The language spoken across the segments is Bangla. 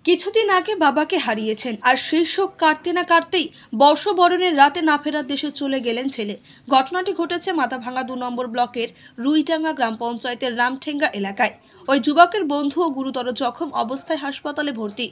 কিছুদিন আগে বাবাকে হারিয়েছেন আর সেই শোক কাটতে না কাটতেই বর্ষবরণের রাতে না ফেরার দেশে চলে গেলেন ছেলে। ঘটনাটি ঘটেছে মাথাভাঙা 2 নম্বর ব্লকের রুইডাঙ্গা গ্রাম পঞ্চায়েতের রামঠেঙ্গা এলাকায়। ওই যুবকের বন্ধু ও গুরুতর জখম অবস্থায় হাসপাতালে ভর্তি।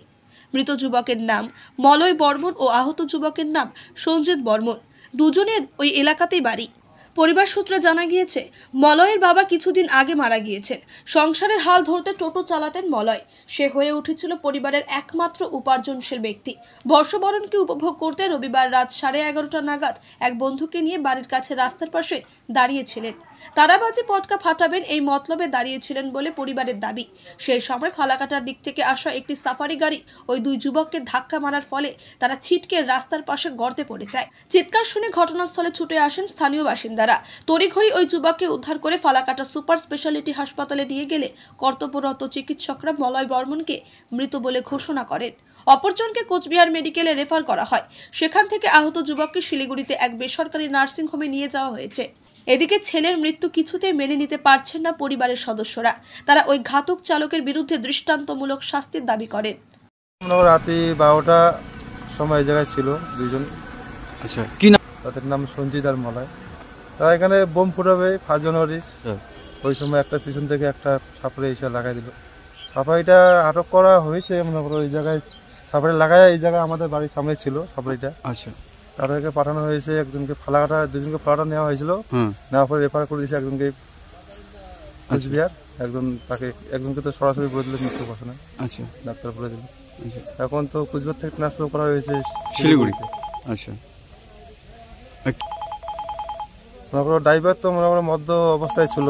মৃত যুবকের নাম মলয় বর্মন ও আহত যুবকের নাম সঞ্জিত বর্মন। দুজনের ওই এলাকাতেই বাড়ি। পরিবার সূত্রে জানা গিয়েছে, মলয়ের বাবা কিছুদিন আগে মারা গিয়েছেন। সংসারের হাল ধরতে টোটো চালাতেন মলয়। সে হয়ে উঠেছিল পরিবারের একমাত্র উপার্জনশীল ব্যক্তি। বর্ষবরণকে উপভোগ করতে রবিবার রাত 11:30 নাগাদ এক বন্ধুকে নিয়ে বাড়ির কাছে রাস্তার পাশে দাঁড়িয়েছিলেন। তারাবাজি পটকা ফাটাবেন এই মতলবে দাঁড়িয়েছিলেন বলে পরিবারের দাবি। সেই সময় ফালাকাটার দিক থেকে আসা একটি সাফারি গাড়ি ওই দুই যুবককে ধাক্কা মারার ফলে তারা ছিটকে রাস্তার পাশে গর্তে পড়ে যায়। চিৎকার শুনে ঘটনাস্থলে ছুটে আসেন স্থানীয় বাসিন্দারা। তড়িঘড়ি ওই যুবককে উদ্ধার করে ফালাকাটা সুপার স্পেশালিটি হাসপাতালে নিয়ে গেলে কর্তব্যরত চিকিৎসকরা মলয় বর্মনকে মৃত বলে ঘোষণা করেন। অপরজনকে কোচবিহার মেডিকেলে রেফার করা হয়। সেখান থেকে আহত যুবককে শিলিগুড়িতে এক বেসরকারি নার্সিং হোমে নিয়ে যাওয়া হয়েছে। এদিকে ছেলের মৃত্যু কিছুতেই মেনে নিতে পারছেন না পরিবারের সদস্যরা। তারা ওই ঘাতক চালকের বিরুদ্ধে দৃষ্টান্তমূলক শাস্তির দাবি করেন। রাতে 12টা সময় এই জায়গায় ছিল দুইজন। আচ্ছা, কি নাম? তাদের নাম সঞ্জিত আর মলয়। তারা এখানে বোম ফুটাবে 5 জানুয়ারি। ওই সময় একটা পিছন থেকে একটা সাপড়ে এসে লাগাই দিল। সাপড়িটা আটক করা হয়েছে মনে করো ওই জায়গায়। সাপড়ি লাগায় এই জায়গায় আমাদের বাড়ির সামনে ছিল সাপড়িটা। আচ্ছা, তাদেরকে পাঠানো হয়েছে। একজনকে ফালাকাটা, দুজনকে ফালাকাটা নেওয়া হয়েছিল। নেওয়ার পরে রেফার করে দিয়েছে একজনকে কোচবিহার। একজনকে তো সরাসরি বলে দিল মৃত্যু ঘোষণা। আচ্ছা, ডাক্তার বলে দিল। এখন তো কোচবিহার থেকে ট্রান্সফার করা হয়েছে শিলিগুড়িতে। আচ্ছা, ড্রাইভার তো মনে করো মধ্য অবস্থায় ছিল,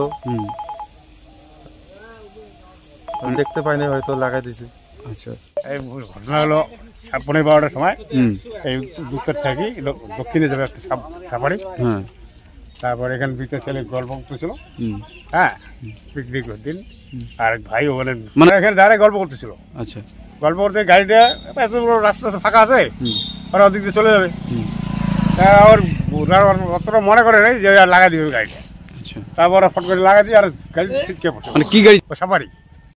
দেখতে পাইনি, হয়তো লাগাই দিয়েছে। আচ্ছা, এই ঘটনা হলো 12:15 সময় এই উত্তর থেকে দক্ষিণে যাবে একটা সাফারি। তারপর এখানে দুইটা ছেলে গল্প করতেছিল। হ্যাঁ, পিকনিক দিন। আর ভাই ওখানে মানে এখানে দাঁড়ায় গল্প করতেছিল। আচ্ছা, গল্প করতে গাড়িটা এত বড় রাস্তা ফাঁকা আছে, ওরা ওদিক দিয়ে চলে যাবে। ওর অতটা মনে করে নেই যে লাগাই দিবে গাড়িটা। তারপর ফট করে লাগাই দিয়ে আর গাড়ি ঠিক পড়ছে। মানে কি গাড়ি? সাফারি।